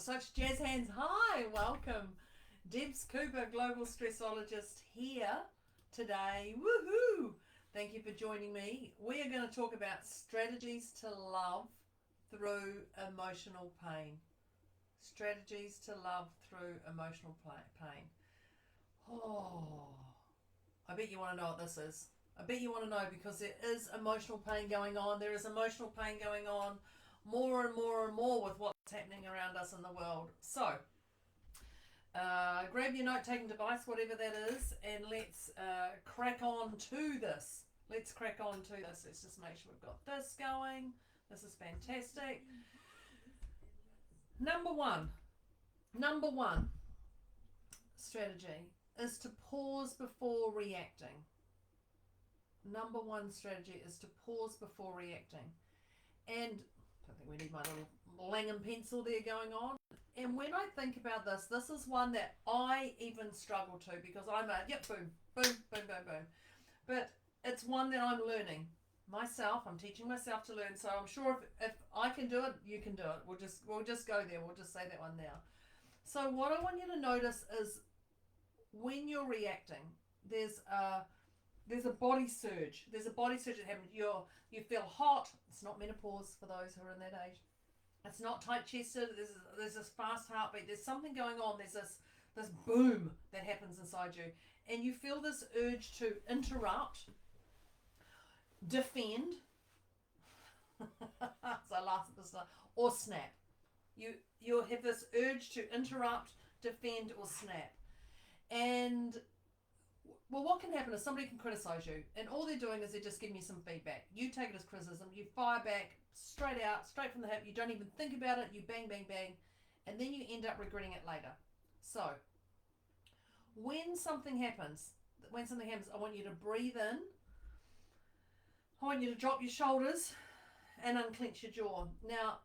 Such jazz hands. Hi, welcome. Debs Cooper, global stressologist, here today. Woohoo! Thank you for joining me. We are going to talk about strategies to love through emotional pain. Strategies to love through emotional pain. Oh, I bet you want to know what this is. I bet you want to know because there is emotional pain going on. There is emotional pain going on more and more and more with what's happening around us in the world. So, grab your note-taking device, whatever that is, and let's crack on to this. Let's crack on to this. Let's just make sure we've got this going. This is fantastic. Number one strategy is to pause before reacting. Number one strategy is to pause before reacting. And I think we need my little Langham pencil there going on. And when I think about this, this is one that I even struggle to because I'm a, yep, boom, boom, boom, boom, boom. But it's one that I'm learning myself. I'm teaching myself to learn. So I'm sure if I can do it, you can do it. We'll just go there. We'll just say that one now. So what I want you to notice is when you're reacting, there's a body surge. There's a body surge that happens. You feel hot. It's not menopause for those who are in that age. It's not tight-chested. There's this fast heartbeat. There's something going on. There's this boom that happens inside you. And you feel this urge to interrupt, defend, so I laugh at this, or snap. You'll have this urge to interrupt, defend, or snap. And well, what can happen is somebody can criticize you, and all they're doing is they're just giving you some feedback. You take it as criticism, you fire back straight out, straight from the hip, you don't even think about it, you bang, bang, bang, and then you end up regretting it later. So, when something happens, I want you to breathe in, I want you to drop your shoulders, and unclench your jaw. Now,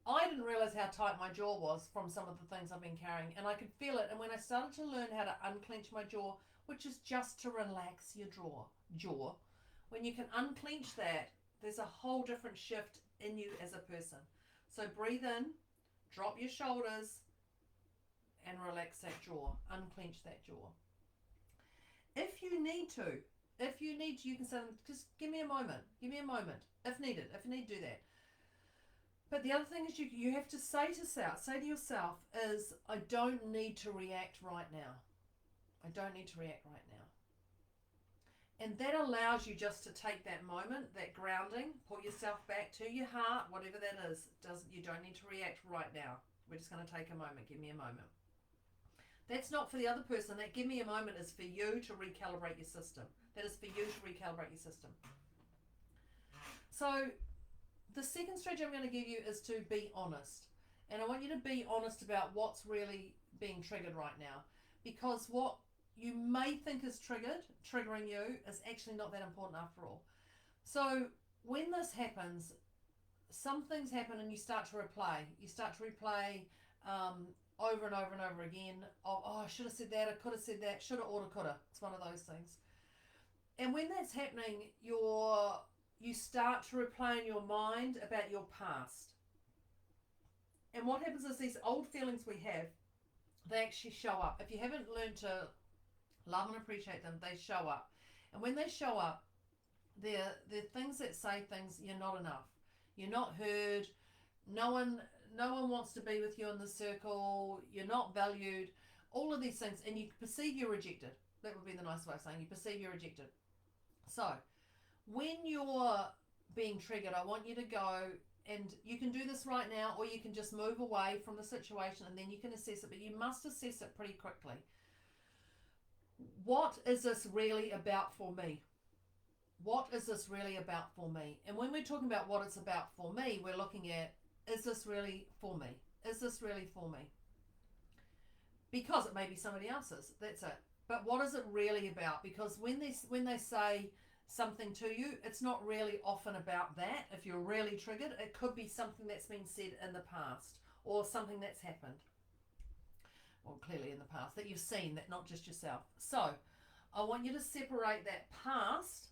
I didn't realize how tight my jaw was from some of the things I've been carrying, and I could feel it, and when I started to learn how to unclench my jaw, which is just to relax your jaw. When you can unclench that, there's a whole different shift in you as a person. So breathe in, drop your shoulders, and relax that jaw. Unclench that jaw. If you need to, you can say, just give me a moment. If needed, if you need to do that. But the other thing is you have to say to yourself is, I don't need to react right now. I don't need to react right now. And that allows you just to take that moment, that grounding, put yourself back to your heart, whatever that is. You don't need to react right now. We're just going to take a moment. Give me a moment. That's not for the other person. That give me a moment is for you to recalibrate your system. That is for you to recalibrate your system. So the second strategy I'm going to give you is to be honest. And I want you to be honest about what's really being triggered right now. Because what you may think is triggering you, is actually not that important after all. So when this happens, some things happen and you start to replay. Over and over and over again. Oh, I should have said that. I could have said that. Shoulda, oughta, coulda. It's one of those things. And when that's happening, you start to replay in your mind about your past. And what happens is these old feelings we have, they actually show up. If you haven't learned to love and appreciate them, they show up. And when they show up, they're things that say things, you're not enough. You're not heard. No one wants to be with you in the circle. You're not valued. All of these things. And you perceive you're rejected. That would be the nice way of saying you perceive you're rejected. So, when you're being triggered, I want you to go, and you can do this right now, or you can just move away from the situation and then you can assess it, but you must assess it pretty quickly. What is this really about for me? What is this really about for me? And when we're talking about what it's about for me, we're looking at, is this really for me? Is this really for me? Because it may be somebody else's, that's it. But what is it really about? Because when they say something to you, it's not really often about that. If you're really triggered, it could be something that's been said in the past or something that's happened, well, clearly in the past, that you've seen, that not just yourself. So I want you to separate that past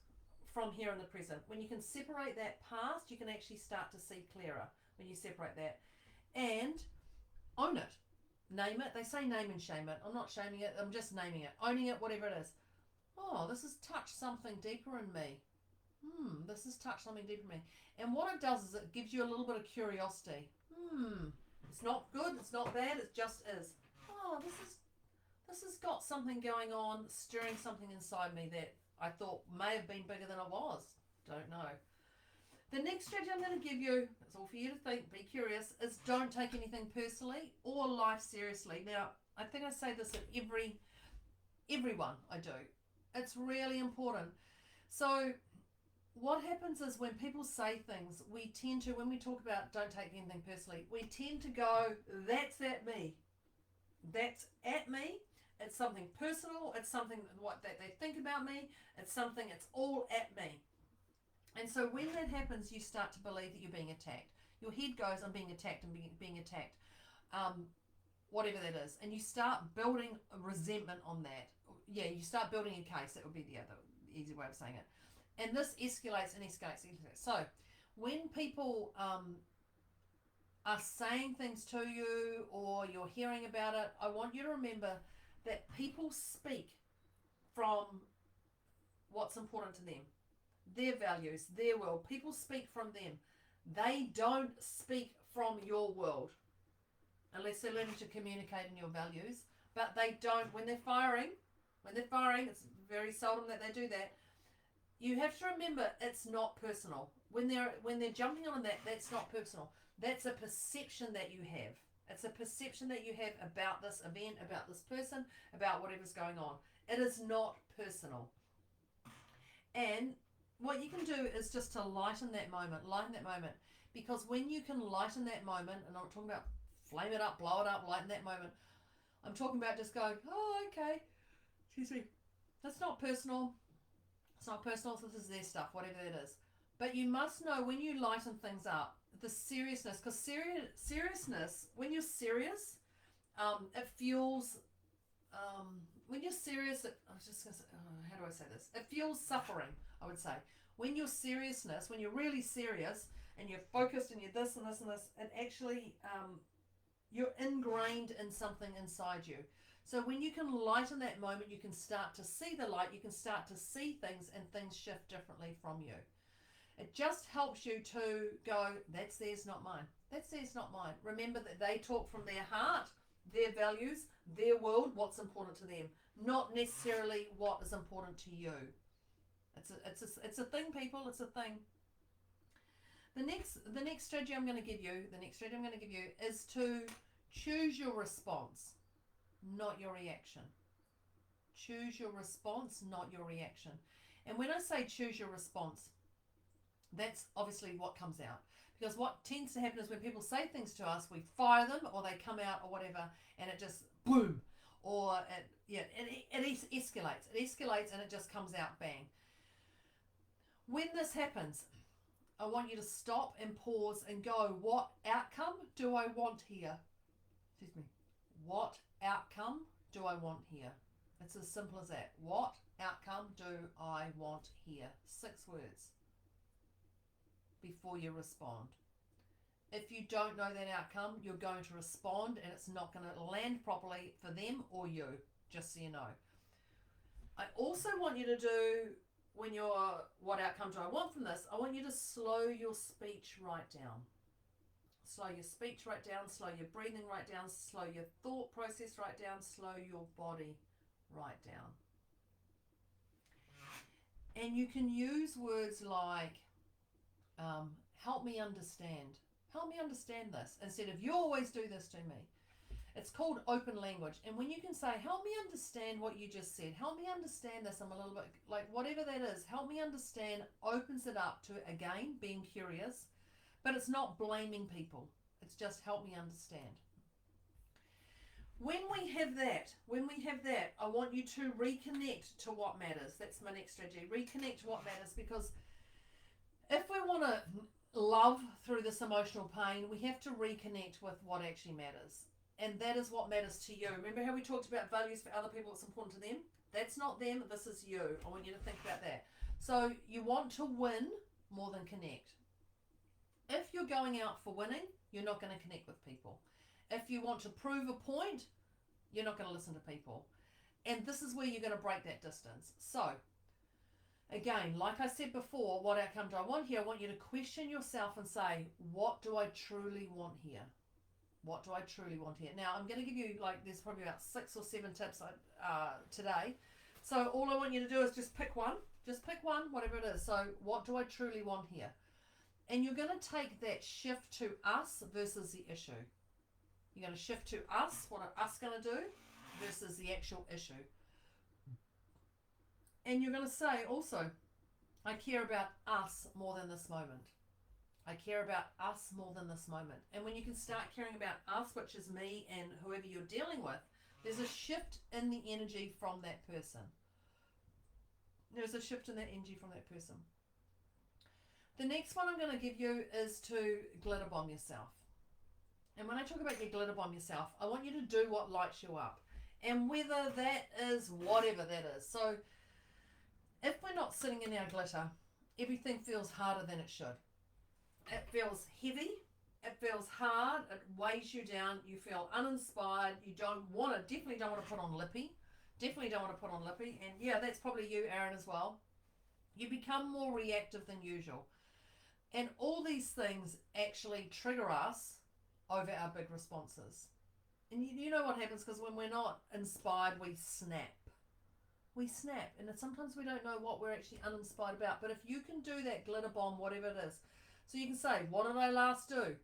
from here in the present. When you can separate that past, you can actually start to see clearer when you separate that. And Own it. Name it. They say name and shame it. I'm not shaming it. I'm just naming it. Owning it, whatever it is. Oh, this has touched something deeper in me. This has touched something deeper in me. And what it does is it gives you a little bit of curiosity. It's not good. It's not bad. It just is. Oh, this has got something going on, stirring something inside me that I thought may have been bigger than it was. Don't know. The next strategy I'm going to give you, it's all for you to think, be curious, is don't take anything personally or life seriously. Now, I think I say this at everyone I do. It's really important. So what happens is when people say things, we tend to, when we talk about don't take anything personally, we tend to go, that's at me. That's at me. It's something personal. It's something that they think about me. It's something, it's all at me. And so when that happens, you start to believe that you're being attacked. Your head goes, I'm being attacked and being attacked. Whatever that is. And you start building a resentment on that. Yeah, you start building a case. That would be the other easy way of saying it. And this escalates and escalates and escalates. So when people are saying things to you or you're hearing about it, I want you to remember that people speak from what's important to them. Their values, their world. People speak from them. They don't speak from your world unless they're learning to communicate in your values. But they don't, when they're firing, it's very seldom that they do that. You have to remember it's not personal. When they're jumping on that, that's not personal. That's a perception that you have. It's a perception that you have about this event, about this person, about whatever's going on. It is not personal. And what you can do is just to lighten that moment. Because when you can lighten that moment, and I'm not talking about flame it up, blow it up, lighten that moment. I'm talking about just going, oh, okay. Excuse me. That's not personal. It's not personal, so this is their stuff, whatever it is. But you must know when you lighten things up, the seriousness, because seriousness, when you're serious, it fuels, when you're serious, I was just going to say, how do I say this? It fuels suffering, I would say. When you're seriousness, when you're really serious, and you're focused and you're this and this and this, it actually, you're ingrained in something inside you. So when you can lighten that moment, you can start to see the light, you can start to see things, and things shift differently from you. It just helps you to go, that's theirs, not mine. That's theirs, not mine. Remember that they talk from their heart, their values, their world, what's important to them, not necessarily what is important to you. It's a thing, people. It's a thing. The next strategy I'm going to give you, is to choose your response, not your reaction. Choose your response, not your reaction. And when I say choose your response, that's obviously what comes out. Because what tends to happen is when people say things to us, we fire them or they come out or whatever, and it just boom, or it escalates. It escalates and it just comes out bang. When this happens, I want you to stop and pause and go, what outcome do I want here? Excuse me. What outcome do I want here? It's as simple as that. What outcome do I want here? 6 words before you respond. If you don't know that outcome, you're going to respond and it's not going to land properly for them or you, just so you know. I also want you to do, when you're, what outcome do I want from this? I want you to slow your speech right down. Slow your speech right down, slow your breathing right down, slow your thought process right down, slow your body right down. And you can use words like, help me understand. Help me understand this. Instead of, you always do this to me. It's called open language. And when you can say, help me understand what you just said. Help me understand this. I'm a little bit, like whatever that is. Help me understand opens it up to, again, being curious. But it's not blaming people. It's just help me understand. When we have that, I want you to reconnect to what matters. That's my next strategy. Reconnect to what matters, because if we want to love through this emotional pain, we have to reconnect with what actually matters. And that is what matters to you. Remember how we talked about values for other people, what's important to them? That's not them, this is you. I want you to think about that. So you want to win more than connect. If you're going out for winning, you're not going to connect with people. If if you want to prove a point, you're not going to listen to people. And this is where you're going to break that distance. So, again, like I said before, what outcome do I want here? I want you to question yourself and say, what do I truly want here? What do I truly want here? Now, I'm going to give you, like, there's probably about 6 or 7 tips today. So all I want you to do is just pick one. Just pick one, whatever it is. So what do I truly want here? And you're going to take that shift to us versus the issue. You're going to shift to us, what are us going to do, versus the actual issue. And you're going to say also, I care about us more than this moment. I care about us more than this moment. And when you can start caring about us, which is me and whoever you're dealing with, there's a shift in the energy from that person. There's a shift in that energy from that person. The next one I'm going to give you is to glitter bomb yourself. And when I talk about you glitter bomb yourself, I want you to do what lights you up. And whether that is whatever that is. So if we're not sitting in our glitter, everything feels harder than it should. It feels heavy. It feels hard. It weighs you down. You feel uninspired. You definitely don't want to put on lippy. Definitely don't want to put on lippy. And yeah, that's probably you, Aaron, as well. You become more reactive than usual. And all these things actually trigger us over our big responses. And you know what happens, because when we're not inspired, we snap. We snap. And sometimes we don't know what we're actually uninspired about. But if you can do that glitter bomb, whatever it is, so you can say, what did I last do?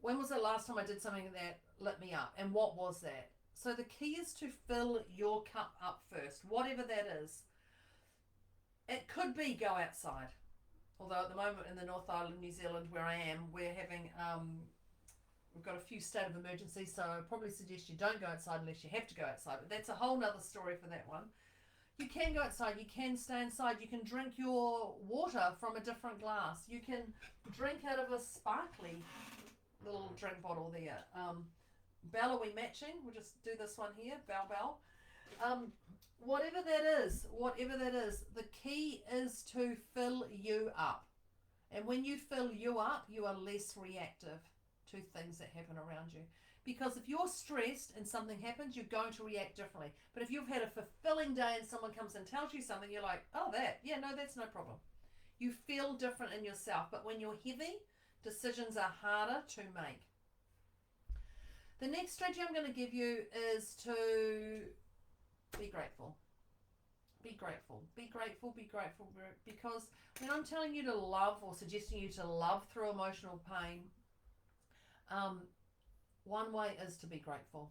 When was the last time I did something that lit me up? And what was that? So the key is to fill your cup up first, whatever that is. It could be go outside. Although at the moment in the North Island, New Zealand, where I am, we're having, we've got a few state of emergencies, so I probably suggest you don't go outside unless you have to go outside. But that's a whole nother story for that one. You can go outside, you can stay inside, you can drink your water from a different glass. You can drink out of a sparkly little drink bottle there. Bell, are we matching? We'll just do this one here, bell. Whatever that is, the key is to fill you up. And when you fill you up, you are less reactive to things that happen around you. Because if you're stressed and something happens, you're going to react differently. But if you've had a fulfilling day and someone comes and tells you something, you're like, oh, that's no problem. You feel different in yourself. But when you're heavy, decisions are harder to make. The next strategy I'm going to give you is to be grateful. Be grateful. Be grateful. Be grateful. Because when I'm telling you to love or suggesting you to love through emotional pain, one way is to be grateful.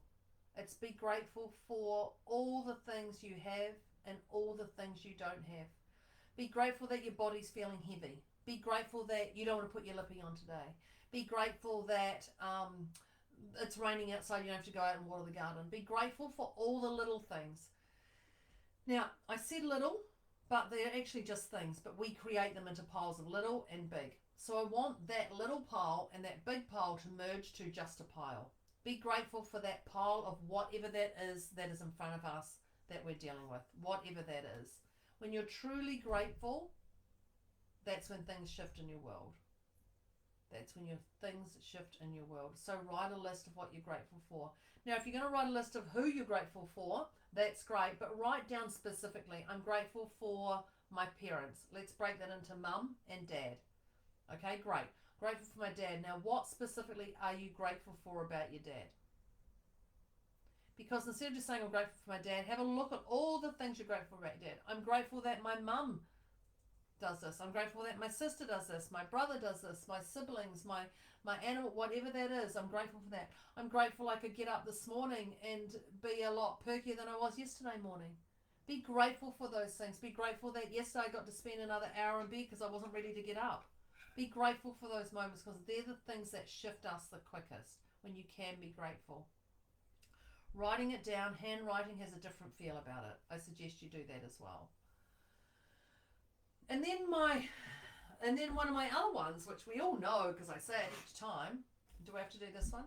It's be grateful for all the things you have and all the things you don't have. Be grateful that your body's feeling heavy. Be grateful that you don't want to put your lippy on today. Be grateful that it's raining outside, you don't have to go out and water the garden. Be grateful for all the little things. Now, I said little, but they're actually just things, but we create them into piles of little and big. So I want that little pile and that big pile to merge to just a pile. Be grateful for that pile of whatever that is in front of us that we're dealing with, whatever that is. When you're truly grateful, that's when things shift in your world. That's when things shift in your world. So write a list of what you're grateful for. Now, if you're going to write a list of who you're grateful for, that's great, but write down specifically, I'm grateful for my parents. Let's break that into mum and dad. Okay, great. Grateful for my dad. Now, what specifically are you grateful for about your dad? Because instead of just saying I'm grateful for my dad, have a look at all the things you're grateful for about your dad. I'm grateful that my mum does this. I'm grateful that my sister does this. My brother does this. My siblings, my animal, whatever that is, I'm grateful for that. I'm grateful I could get up this morning and be a lot perkier than I was yesterday morning. Be grateful for those things. Be grateful that yesterday I got to spend another hour in bed because I wasn't ready to get up. Be grateful for those moments because they're the things that shift us the quickest when you can be grateful. Writing it down, handwriting has a different feel about it. I suggest you do that as well. And then one of my other ones, which we all know because I say it each time. Do I have to do this one?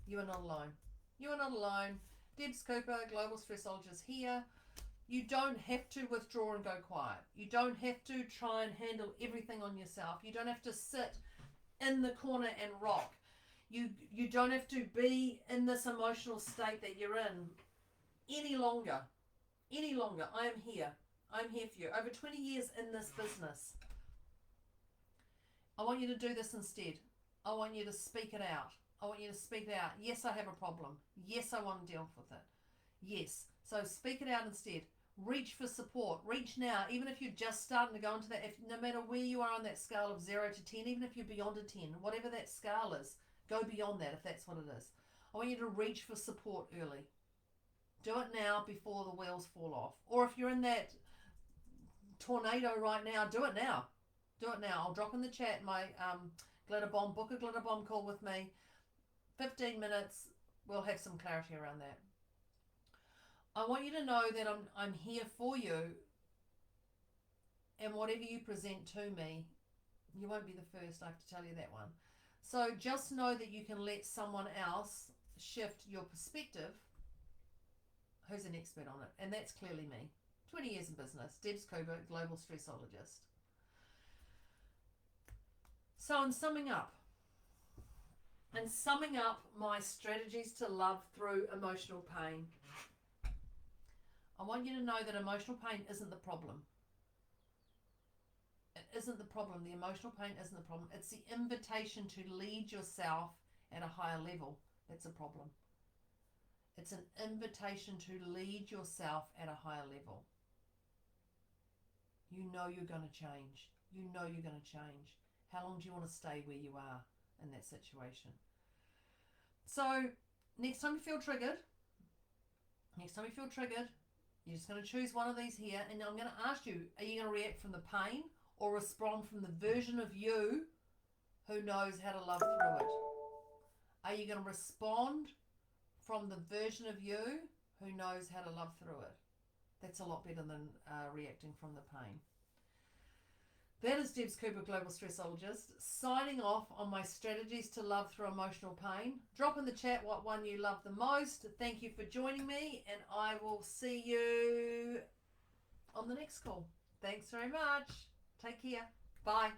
You are not alone. You are not alone. Debs Cooper, Global Stressologists here. You don't have to withdraw and go quiet. You don't have to try and handle everything on yourself. You don't have to sit in the corner and rock. You don't have to be in this emotional state that you're in any longer. Any longer. I am here. I'm here for you. Over 20 years in this business. I want you to do this instead. I want you to speak it out. I want you to speak it out. Yes, I have a problem. Yes, I want to deal with it. Yes. So speak it out instead. Reach for support. Reach now. Even if you're just starting to go into that, no matter where you are on that scale of 0 to 10, even if you're beyond a 10, whatever that scale is, go beyond that if that's what it is. I want you to reach for support early. Do it now before the wheels fall off. Or if you're in that tornado right now, do it now. Do it now. I'll drop in the chat my glitter bomb. Book a glitter bomb call with me. 15 minutes. We'll have some clarity around that. I want you to know that I'm here for you, and whatever you present to me, you won't be the first, I have to tell you that one. So just know that you can let someone else shift your perspective who's an expert on it, and that's clearly me. 20 years in business, Debs Cooper, global stressologist. So in summing up my strategies to love through emotional pain, I want you to know that emotional pain isn't the problem. It isn't the problem. The emotional pain isn't the problem. It's the invitation to lead yourself at a higher level that's a problem. It's an invitation to lead yourself at a higher level. You know you're going to change. You know you're going to change. How long do you want to stay where you are in that situation? So next time you feel triggered, you're just going to choose one of these here, and I'm going to ask you, are you going to react from the pain or respond from the version of you who knows how to love through it? Are you going to respond from the version of you who knows how to love through it? That's a lot better than reacting from the pain. That is Debs Cooper, Global Stressologist, signing off on my strategies to love through emotional pain. Drop in the chat what one you love the most. Thank you for joining me, and I will see you on the next call. Thanks very much. Take care. Bye.